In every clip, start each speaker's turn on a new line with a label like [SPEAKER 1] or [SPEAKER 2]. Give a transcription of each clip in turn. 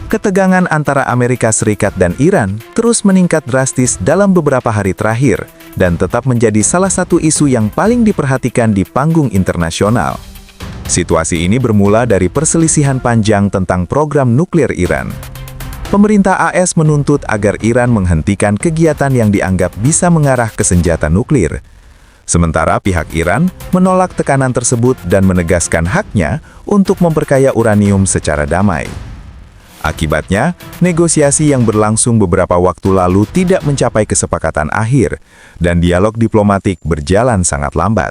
[SPEAKER 1] Ketegangan antara Amerika Serikat dan Iran terus meningkat drastis dalam beberapa hari terakhir dan tetap menjadi salah satu isu yang paling diperhatikan di panggung internasional. Situasi ini bermula dari perselisihan panjang tentang program nuklir Iran. Pemerintah AS menuntut agar Iran menghentikan kegiatan yang dianggap bisa mengarah ke senjata nuklir. Sementara pihak Iran menolak tekanan tersebut dan menegaskan haknya untuk memperkaya uranium secara damai. Akibatnya, negosiasi yang berlangsung beberapa waktu lalu tidak mencapai kesepakatan akhir, dan dialog diplomatik berjalan sangat lambat.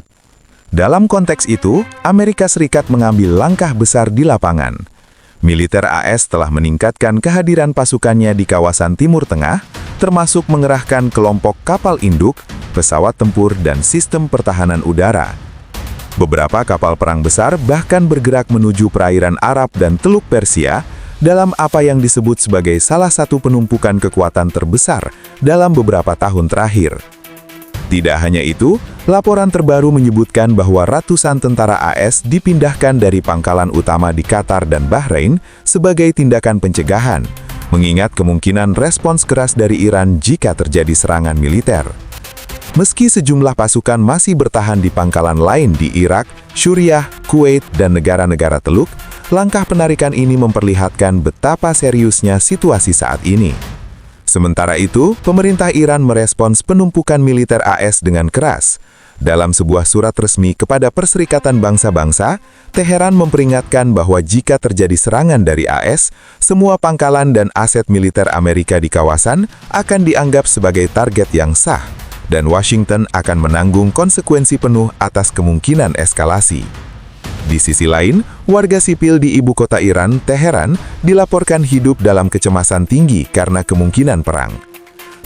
[SPEAKER 1] Dalam konteks itu, Amerika Serikat mengambil langkah besar di lapangan. Militer AS telah meningkatkan kehadiran pasukannya di kawasan Timur Tengah, termasuk mengerahkan kelompok kapal induk, pesawat tempur, dan sistem pertahanan udara. Beberapa kapal perang besar bahkan bergerak menuju perairan Arab dan Teluk Persia, dalam apa yang disebut sebagai salah satu penumpukan kekuatan terbesar dalam beberapa tahun terakhir. Tidak hanya itu, laporan terbaru menyebutkan bahwa ratusan tentara AS dipindahkan dari pangkalan utama di Qatar dan Bahrain sebagai tindakan pencegahan, mengingat kemungkinan respons keras dari Iran jika terjadi serangan militer. Meski sejumlah pasukan masih bertahan di pangkalan lain di Irak, Suriah, Kuwait, dan negara-negara Teluk, langkah penarikan ini memperlihatkan betapa seriusnya situasi saat ini. Sementara itu, pemerintah Iran merespons penumpukan militer AS dengan keras. Dalam sebuah surat resmi kepada Perserikatan Bangsa-Bangsa, Teheran memperingatkan bahwa jika terjadi serangan dari AS, semua pangkalan dan aset militer Amerika di kawasan akan dianggap sebagai target yang sah, dan Washington akan menanggung konsekuensi penuh atas kemungkinan eskalasi. Di sisi lain, warga sipil di ibu kota Iran, Teheran, dilaporkan hidup dalam kecemasan tinggi karena kemungkinan perang.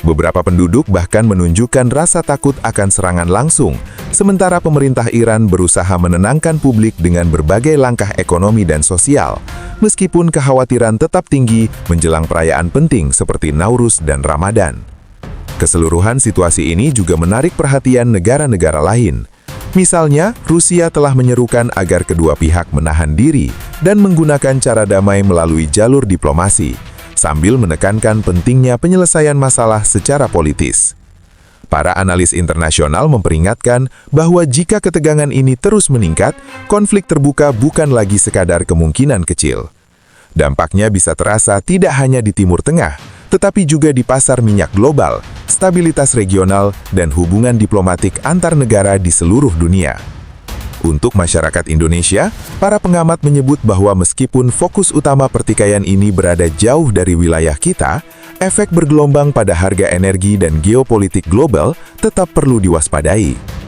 [SPEAKER 1] Beberapa penduduk bahkan menunjukkan rasa takut akan serangan langsung, sementara pemerintah Iran berusaha menenangkan publik dengan berbagai langkah ekonomi dan sosial, meskipun kekhawatiran tetap tinggi menjelang perayaan penting seperti Nauruz dan Ramadan. Keseluruhan situasi ini juga menarik perhatian negara-negara lain. Misalnya, Rusia telah menyerukan agar kedua pihak menahan diri dan menggunakan cara damai melalui jalur diplomasi, sambil menekankan pentingnya penyelesaian masalah secara politis. Para analis internasional memperingatkan bahwa jika ketegangan ini terus meningkat, konflik terbuka bukan lagi sekadar kemungkinan kecil. Dampaknya bisa terasa tidak hanya di Timur Tengah, tetapi juga di pasar minyak global, stabilitas regional, dan hubungan diplomatik antar negara di seluruh dunia. Untuk masyarakat Indonesia, para pengamat menyebut bahwa meskipun fokus utama pertikaian ini berada jauh dari wilayah kita, efek bergelombang pada harga energi dan geopolitik global tetap perlu diwaspadai.